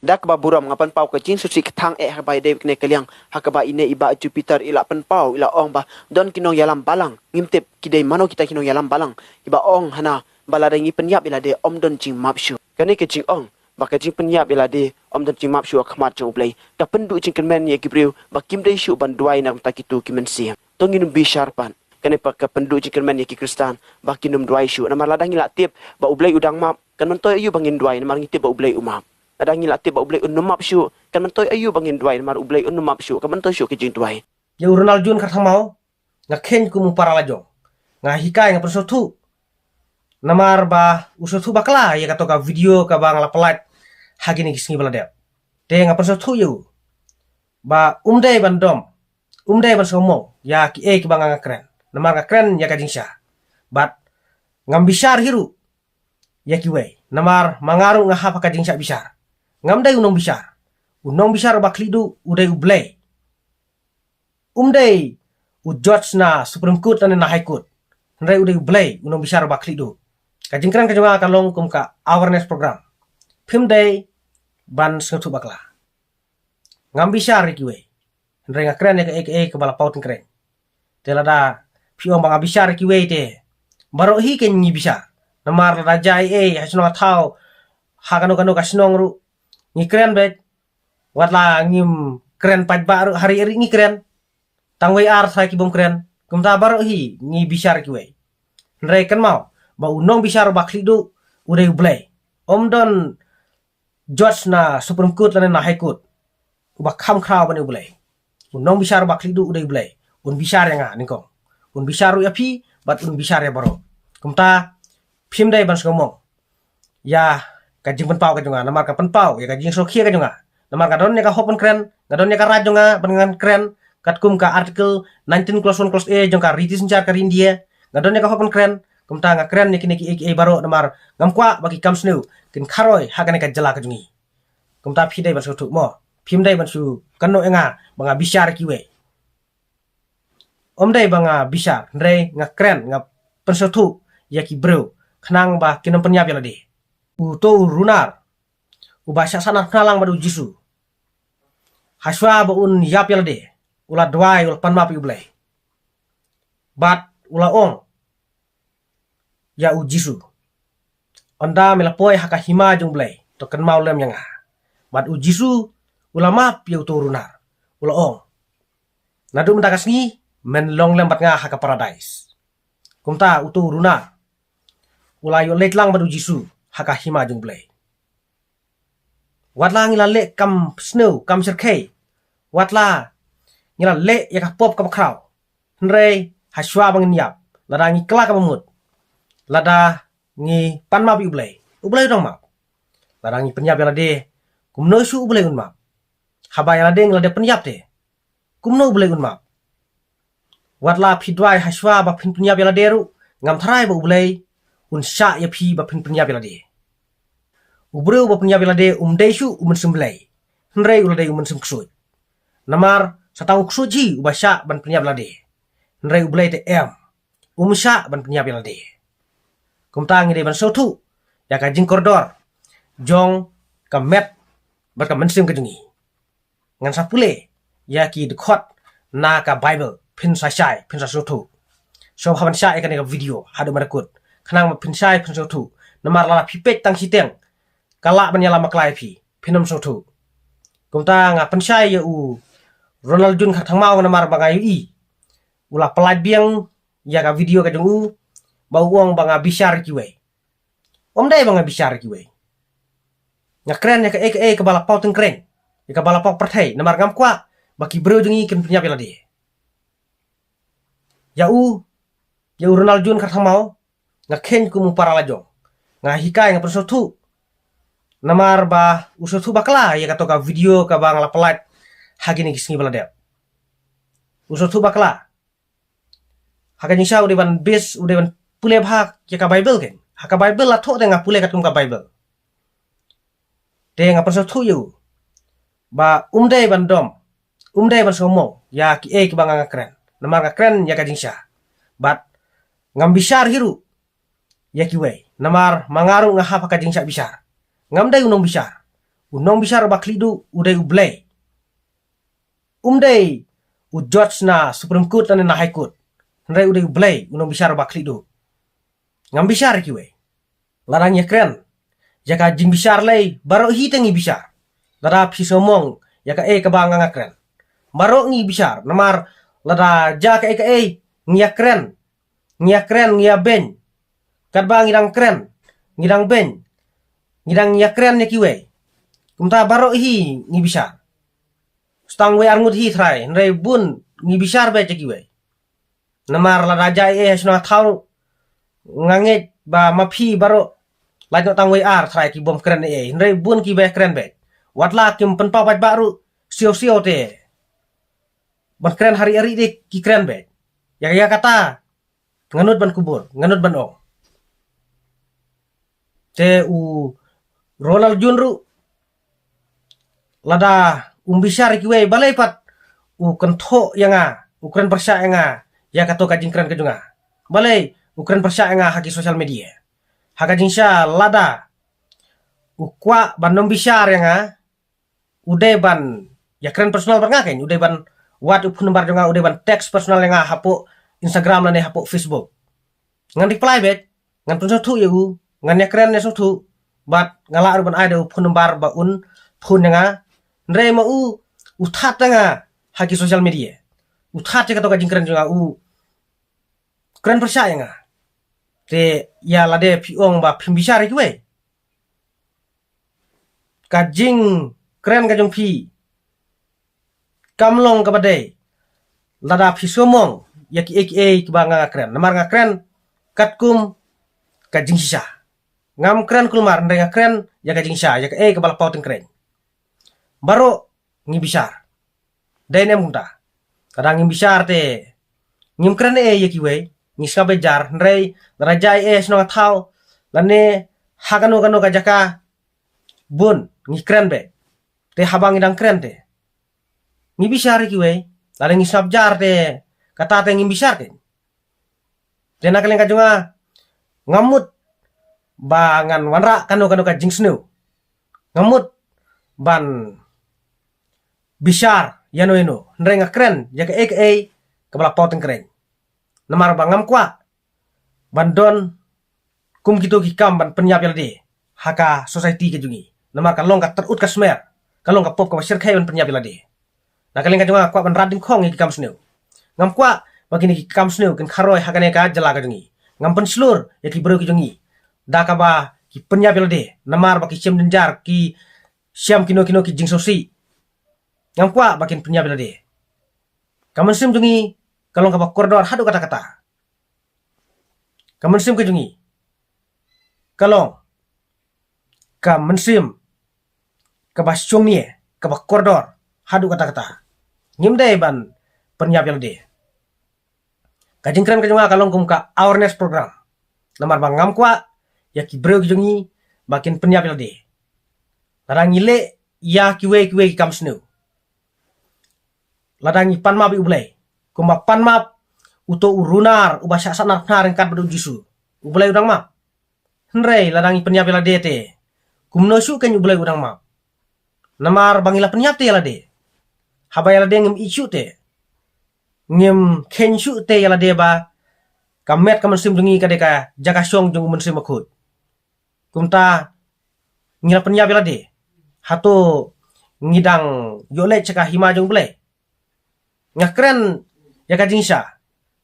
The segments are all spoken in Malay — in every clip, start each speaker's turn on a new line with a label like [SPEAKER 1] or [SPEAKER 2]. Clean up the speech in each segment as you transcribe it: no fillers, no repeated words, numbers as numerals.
[SPEAKER 1] dak ba buram ngapan pau ka jing suci ketang habai de kne kaliang hakaba ine iba Jupiter ila pen pau ila ong ba don kinong yalam balang ngimtep kidai mano kita kinong yalam balang iba ong hana baladangi penyap ila de om don jing mapshu kane ke jing ong ba ka jing penyap ila de om don jing mapshu akhmat jong play da pendu jing kemen ye gibriu ba kim dai shu ban duai na takitu kimensi tongin bisharpan kane pa ka pendu jing kemen ye ki kristan ba kinum duai shu na maladangi la tip ba ublai udang map kan mentoy ayu bangin duai na maringi tip ba ublai umap ada ngila tiba ublay unumap syu kan mentoy ayu bangin duai mar ublay unumap syu kan mentoy syu kijing duai
[SPEAKER 2] ya Ronald Jun khathang mau nga khen ku mu para lajong nga hikai nga persothu namar ba usothu bakla ya katoka video ka bang la pelat hagini kisngi bala dep te nga persothu yu ba umdai bandom umdai ban somong ya ki ki bang nga kren namar nga kren ya ka jingsha bat ngam bishar hiru ya ki we namar mangaru nga hapa ka jingsha bishar ngamdai unong bishar baklidu udai ublay umdai ujudge na Supreme Court na High Court ndai udai ublay unong bishar baklidu kajingkran kajunga kalong kum ka awareness program phimdai ban sengtu bakla ngam bishar kiwe ndai ngakren ek ke bala pautin kren telada piong bang bishar kiwe te baro hi ken ni bishar namar raja hasno thau hagano kasnong ru ni keren bet watla ngim keren pat baru hari ni keren tangwei ar sa ki bom keren kumta baru hi ni bishar ki we ndre kan mau ba unong bishar baklidu udai ublay om don judge na Supreme Court na High Court ba kham khaw ban ublay unong bishar baklidu udai ublay un bishar nga ningkong un bishar ya phi bat un bishar ya baro kumta phim dai ban ngomong ya kajing penpau kajunga namar ka penpau ya kajing sokhia kajunga namar ka don ne ka hopen kren gadon ne ka rajonga dengan kren katkum ka artikel 19 clause 1 clause a jong ka ritis ncar ka India gadon ne ka hopen kren kumta nga kren ne kini ki baro namar ngamkwa bagi kamsnu kin kharoi hagane ka jala kajungi kumta phi dai ban sothuk mo phim dai ban su kanno enga banga bishar kiwe om dai banga bishar ndre nga kren nga pensothuk ya ki bro khnang ba kinom penyap ya lade uto runar ubasya sana nalang badu jisu haswa ba un yap yalde ula dwai ul panmap ublay bat ula ong ya u jisu onda melapoy haka hima jung blay to kan mau lem yanga bat u jisu ula map ya uto runar ula ong nadu mentakas ni men long lem bat nga haka paradise kumta uto runar ula yo letlang badu jisu haka hima jung blay watla ngila le kam snow kam serkei watla ngila le ya ka pop ka kraw nrei haswa bang nyap lada ngi kla ka mut lada ngi panma bi ublay dong map lada ngi penyap ya de kumno su ublay un map haba ya de ngila de penyap te kumno ublay un map watla phidwai haswa ba phin penyap ya de ru ngam tharai ba ublay un sha ya phi ba phin penyap ya de ubreu ba penyap ya de umdai su umun semblai nrei uladai umun semksut namar satang uksuji ubasya ban penyap ya de nrei ublai te umsya ban penyap ya de kumta ngi de ban sotu ya ka jing koridor jong ka met bat ka mensim ka jungi ngan sapule ya ki dekhot na ka bible phin sa shai phin sa sotu so haban sha ka video hadu marakut khanang phin shai phin sotu namar la pipet tang siteng kala banyala maklai phi phinam sotu kumta nga pensyai ya u Ronald Jun khathang mau namar bangai i ula pelat biang ya ka video ka jung bau uang banga bishar kiwe om dai banga bishar kiwe nya kren ya ka ke bala pau teng kren ya ka bala pau perthai namar ngam kwa baki bro jungi ken penyap ya de ya u Ronald Jun khathang mau nga khen ku mu para lajong nga hikai nga persothu namar ba usothu bakla ya katoka video ka bang la pelat hagini kisngi bala dep usothu bakla hagani sha ude ban bes ude ban pule bhag ya ka bible ken haka bible la tho de nga pule katum ka bible de nga persothu yu ba umdai ban dom umdai ban somong ya ki ki bang nga kren namar nga kren ya ka jingsha bat ngam bishar hiru ya ki we namar mangaru nga hapa ka jingsha bishar ngamdai unong bishar unong bishar baklidu udai ublay. Umday judge na Supreme Court na High Court. Nrai udai ublay unong bishar baklidu. Ngam bishar kiwe. Larang yakren. Jaka jing bishar lay baro hitengi bishar. Lada pisomong yaka kabanga ngakren. Baro ngi bishar namar lada jaka ngiyakren. Ngiyakren ngiyaben. Kadba ngidang kren. Ngidang ben. Ngidang ngiyakren yakiwe. Kumta baro hi ngi bishar. Stang we arngut hi try. Nrai bun ngi bishar be yakiwe. Namar lada jai hasna thau nganget ba mapi baro lagi tang we ar try ki bom kren nrai bun ki be kren be. Watla kim pen pa baru sio te. Ban kren hari-hari de ki kren be. Ya kata nganut ban kubur, nganut ban ong. Te Ronald Junru lada umbisar ki we balai pat kentho yanga ukren persya yanga ya kato kajing kren kejunga. Balai ukren persya yanga haki sosial media. Hakajing sya lada ukwa ban nombisar yanga ude ban ya kren personal berngakain ude ban wat upun nombar jonga ude ban teks personal yanga hapo Instagram lane hapo Facebook. Ngan reply bet ngan pun sotu yu ngan ya kren ne sotu bat ngala ban ada upun nombar ba pun yanga nre ma uthat nga haki sosial media. Uthat ka to ka jingkren jonga kren persya yanga. Te ya lade piong ba pimbisar ki we. Kajing kren kajong pi kamlong kabade lada pi somong yaki kibanga kren namar nga kren katkum kajing sisa ngam kren kulmar ndeng kren ya kajing sisa ya kabal pauting kren baro ngi bisar dainem munta kadang ngi bisar te ngim kren yaki we ngi sabe jar ndrei rajai sno thau lane hagano kano kajaka bun ngi kren be te habang idang kren te ngi bisar ki we lare ngi sabjar te kata te ngi bisar te nakaleng kajunga ngamut bangan wanra kano ka jing snu ngamut ban bisar yano nrenga kren jaka kabla poteng kren namar bangam kwa bandon kum kito kikam ban penyap yalde haka society kejungi namar kalong ka terut ka smer kalong ka pop ka sir khay ban penyap yalde nakaleng kajunga kwa ban rading khong kikam snu ngam kwa bagini kikam snu ken kharoy hakane ka jala kajungi ngam pen slur yaki bro kejungi dakaba ki penyap yalde namar baki chem denjar ki syam kino ki jing sosi ngam kwa bakin penyap yalde kamen sim jungi kalong ka koridor hadu kata-kata kamen sim kejungi kalong ka mensim ka basyong nie ka koridor hadu kata-kata ngimde ban penyap yalde kajing kren kajunga kalong kum ka awareness program namar bangam kwa yaki bro kejungi bakin penyap yalde ladangi le ya kiwe kam snu ladangi panmap ublay kuma panmap uto urunar ubasya sanar nareng kat bedu jisu ublay udang map nrei ladangi penyap yalde te kumno su ken ublay udang map namar bangila penyap te yalde habaya yalde ngem isu te ngem kenshu te yalde ba kamet kamen dungi kadeka jaka syong jung men sim akut kumta ngila penyap yalde hato ngidang yole ceka hima jung ble ngakren ya kajingsa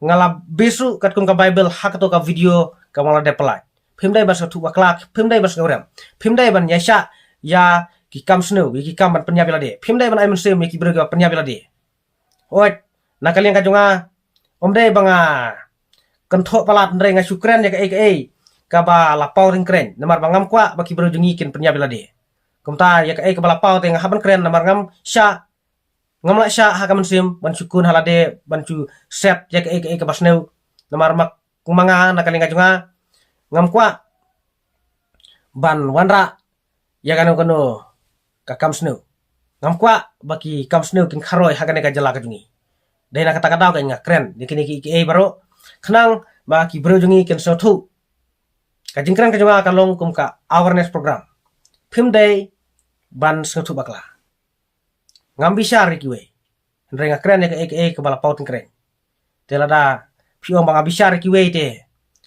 [SPEAKER 2] ngala besu kat kum ka bible hak to ka video ka mala de pelaj phimdai bas tu baklak phimdai bas ngorem phimdai ban yasha ya ki kam snu ki kam ban penyap yalde phimdai ban aimen sim ki berga penyap yalde oi nakalian kajunga omdai banga kentho palat ndre nga sukren ya ka ba lapau ring kren namar bangam kwa baki bro jungi kin penyap yalde kumta ya ka ba lapau te nga haban kren namar ngam sya ngam la sya ha kamen sim ban sukun halade ban cu set ya ka basneu namar mak manga nakalian kajunga ngam kwa ban wanra ya kano ka kam snu ngam kwa baki kam snu kin kharoy hagane ka jala kajungi dai na kata kata ka nga kren dikini ki baro khnang baki bro jungi kin sotu kajing kren kajunga kalong kum ka awareness program phim dai ban sengutu bakla ngam bisa rikiwe nre nga kren ke bala paut kren te lada piong bang bisa rikiwe te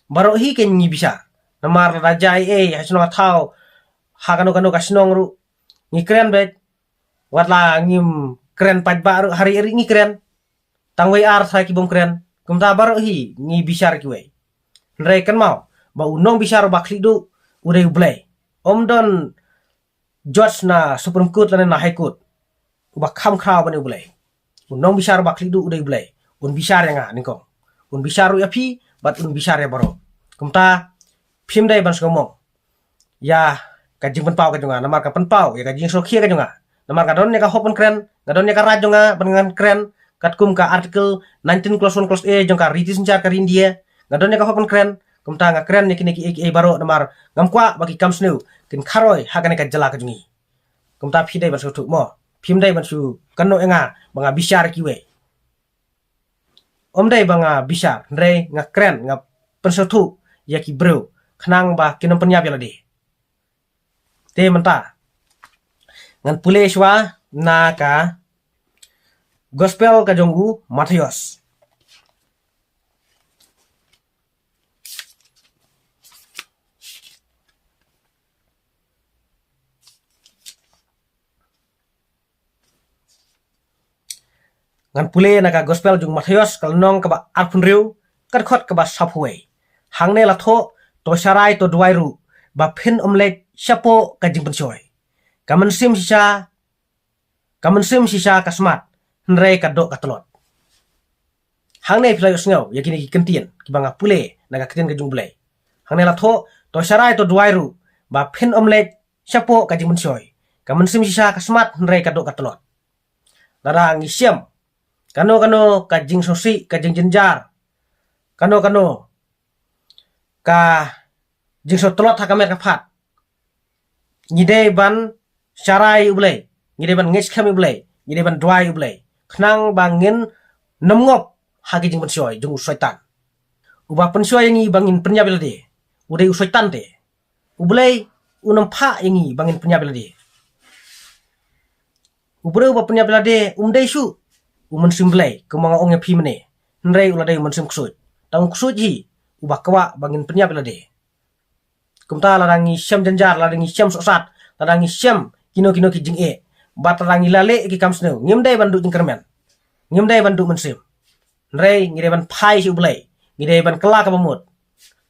[SPEAKER 2] baro hi ken ngi bisa namar raja hasno thau hakano kasnong ru ngi kren bet watla ngim kren pat baru hari ngi kren tangwei ar sa ki bom kren kumta baro hi ngi bisa rikiwe nre kan mau ba unong bisa ro bakli du udai ublai om don judge na supreme court lana na high court ba kham khaw bani ublai unong bisa ro bakli du udai ublai un bisa nga ningkong un bisa ro yapi bat un bisa ya baro kumta phim dai ban ngomong ya kajing penpau ka junga namar ka penpau ya kajing sokhia ka junga namar ka don ya ka hopon kren ka don ya ka rajonga bengan kren katkum ka artikel 19 clause 1 clause a jongka riti senjar ka India ngadon ya ka hopon kren kumta nga kren neki baro namar ngamkwa bagi kamsnu kin kharoi hagane ka jala ka jungi kumta phi dai ban so thuk mo phim dai ban su kanno enga banga bisar kiwe om dai banga bisar ndre nga kren nga pensothu yaki bro khnang ba kinom penya bela de te menta ngan puleswa na ka gospel ka jonggu Matius ngan pule na ka gospel jung Matius kalnong ka ba arpun riu kad khot ka ba saphuai hangne la tho to sarai to duairu ba phin omlet shapo ka jing pensoy kamen sim sisa kasmat nre ka do ka telot hangne phlai usngau yakini ki kentien ki banga pule na ka kentien ka jung bulai hangne la tho to sarai to duairu ba phin omlet shapo ka jing pensoy kamen sim sisa kasmat nre ka do ka telot lara ngisiam kano ka jing sosi ka jing jenjar kano ka jing so telot hakamer ka phat ngide ban sarai ublai ngide ban ngesh khami ublai ngide ban dwai ublai khnang bangin nomngop hagi jing pensoy jung syaitan uba pensoy yangi bangin penya belade udai syaitan te ublai unam pha yangi bangin penya belade ubre uba penya belade umdai su umen simblai kemanga ongnya phi mene nrei uladai men sim ksut tang ksut hi uba kwa bangin penya belade kumta larangi syam janjar larangi syam sosat larangi syam kino ki jing bat larangi lale ki kamsnu ngimdai bandu jing kermen ngimdai bandu mensim nrei ngide ban phai si ublai ngide ban kela ka bamut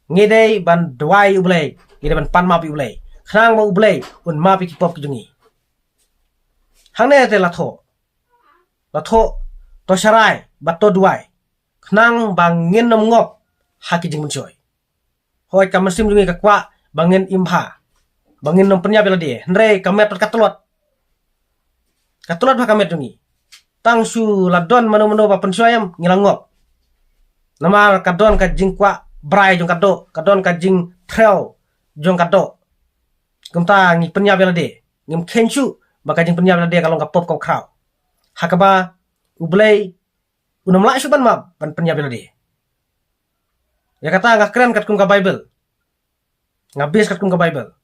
[SPEAKER 2] ngide ban dwai ublai ngide ban pan mapi ublai khnang ma ublai un mapi ki pop ki jungi hangne te latho to sarai bat to dwai khnang bangin nom ngop haki jing mensoy hoi kamesim jungi ka kwa bangin imha bangin nom penya belade nrei kamet katelot ba kamet jungi tangsu ladon mano ba pensoyam ngilangop namar kadon ka jing kwa brai jong kadon ka jing trail jong kado kumta ngi penya belade ngim khenchu baka jing penya belade kalong ka pop ka kraw hakaba ublai unam la suban ma ban penya belade ya kata nga keren kat kum ka bible ngabis kat kum ka bible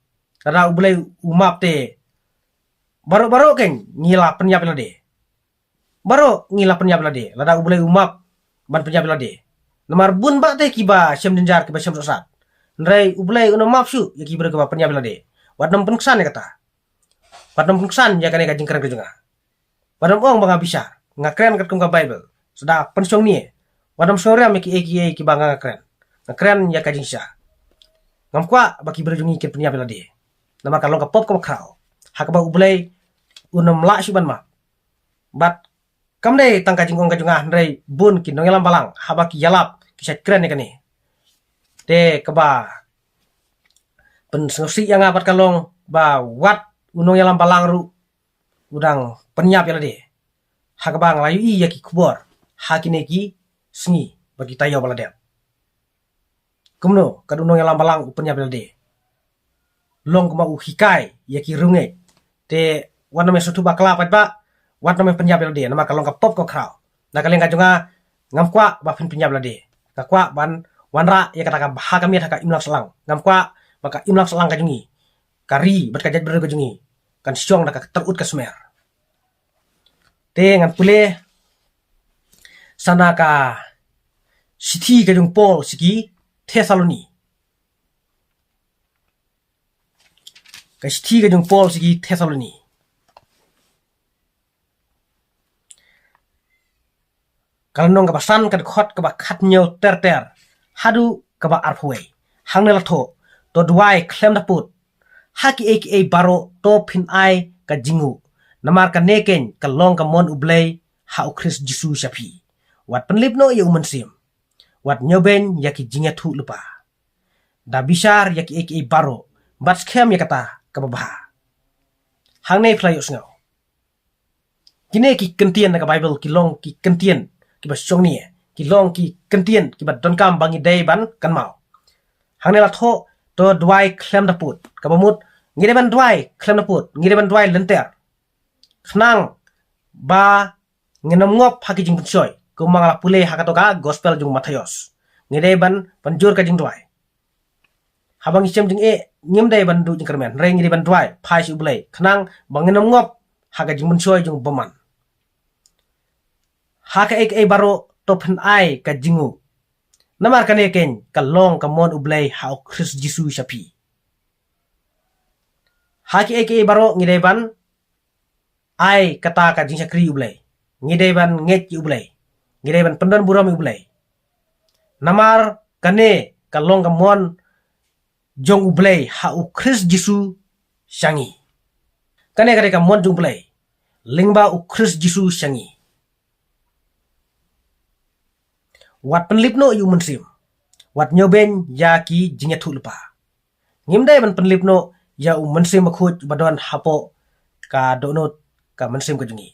[SPEAKER 2] kada ublai umap te baro ken ngila penya belade baro ngila penya belade lada ublai umap ban penya belade namar bun ba te kiba syam denjar kiba syam sosat nrei ublai unam map su ya kiba ka penya belade wadam penksan ya kata wadam penksan ya kane ka jing keren ka junga wadam ong banga bisa nga keren kat kum ka bible sada pensong ni wadam sore me ki banga keren nga keren ya ka jing sha ngamkwa baki berjungi ke penya belade nama kalong ka pop ka kraw hakaba ublai unam la suban ma bat kamde tangka jingkong ka junga ndrei bun ki nongelam balang habaki yalap kisat keren ne kane te kaba pen sengosi yang apat kalong ba wat unong yalam balang ru udang penyap belade hakaba nglayu i yaki kubor hakine ki sngi bagi tayo balade kumno kadunong yalam balang penyap belade long kuma u hikai yaki runge te wana me sotu bakla pat ba wat me penyap belade nama kalong ka pop ko kraw na kaleng ka junga ngamkwa ba fin penyap belade ka kwa ban wanra ya kata ka hakami ka imlak selang ngamkwa baka imlak selang ka jungi kari bat ka jat ber ka jungi kan syong nak terut ka smer te ngan pule sana ka sithi ka jung Paul siki Thessaloni ka sithi ka jung Paul siki Thessaloni kalnong ka basan ka khot ka ba khat nyo ter hadu ka ba arphwe hangnela tho to duai klem da put haki aka baro to phin ai ka jingu namar ka neken ka long ka mon ublei ha u Chris Jisu shapi wat penlip no yu mensim wat nyoben yaki jinga thu lupa da bishar yaki aka baro bat scam yakata ka babha hangne fly usngau kine ki kentien na ka Bible ki long ki kentien ki ba song ni ki long ki kentien ki ba don kam bangi dei ban kan mau hangne la tho to dwai klem da put ka bamut ngire ban dwai klem da put ngire ban dwai lenter khnang ba ngenom ngop haki jing choy ko mangala pule hakatoka gospel jung Matthias ngire ban panjur ka jing dwai habang isem jing e nyem dai ban du jing kermen re ngire ban dwai phai si ublei khnang bang ngenom ngop haka jing choy jung boman haka ek e baro to phen ai ka jingu namar kane ken ka long ka mon ublei ha Chris Jisu shapi haki ek e baro ngire ban ai kata ka jing sakri ublei ngide ban nget ublei ngide ban pendon buram ublei namar kane ka long ka mon jong ublei ha Chris Jisu shangi kane kare ka mon jong ublei lingba Chris Jisu shangi wat penlip no yu mensim wat nyoben ya ki jinga thu lupa ngimdai ban penlip no ya mensim khut badon hapo ka donot ka mensim ko jungi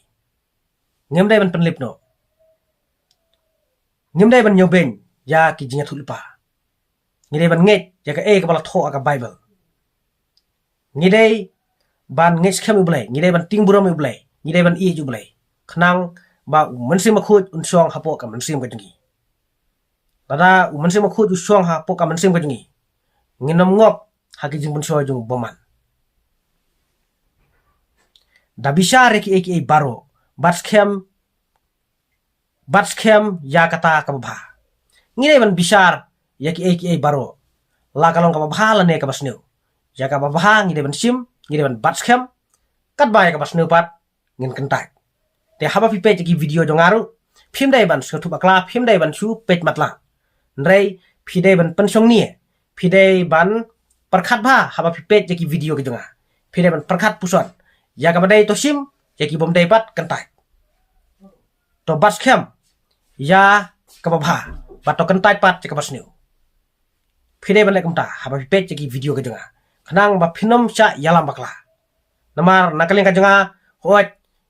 [SPEAKER 2] ngimdai ban penlip no ngimdai ban nyoben ya ki jinga thu lupa ngidai ban nget ya ka e ka bala tho ka Bible ngidai ban nget skam ublai ngidai ban ting buram ublai ngidai ban i ublai khnang ba mensim khut unsong hapo ka mensim ko jungi tada mensim khut unsong hapo ka mensim ko jungi nginom ngop haki jing bun soy jung boman da bishare ki eki baro batskem ya kata ka babha ngire ban bishar ya ki eki baro la kalong ka babha la ne ka basnu ya ka babha ngire ban sim ngire ban batskem kat ba ya ka basnu pat ngin kentak te haba pi page ki video jongaru phim dai ban su thu bakla phim dai ban su page matla ndrei phi dai ban pensong ni phi dai ban perkhat ba haba pi page ki video ki jonga phi dai ban perkhat puson ya ka badai to sim ya ki bom dai pat kentak to batskem ya ka babha ba to kentak pat ka basnu phi dai ban le kumta haba pi page ki video ki jonga khnang ba phinom cha yalam bakla namar nakaleng ka jonga hot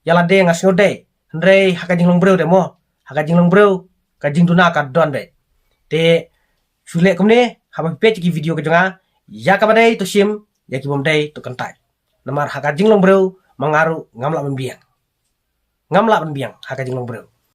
[SPEAKER 2] yala de ngas ngode ndrei haka jing long breu de mo haka jing long breu ka jing duna ka don be te chule kumne haba page ki video ka jonga ya ka badai to sim ya ki bom dai to kantai namar haka jing long breu mangaru ngamla ban biang haka jing long breu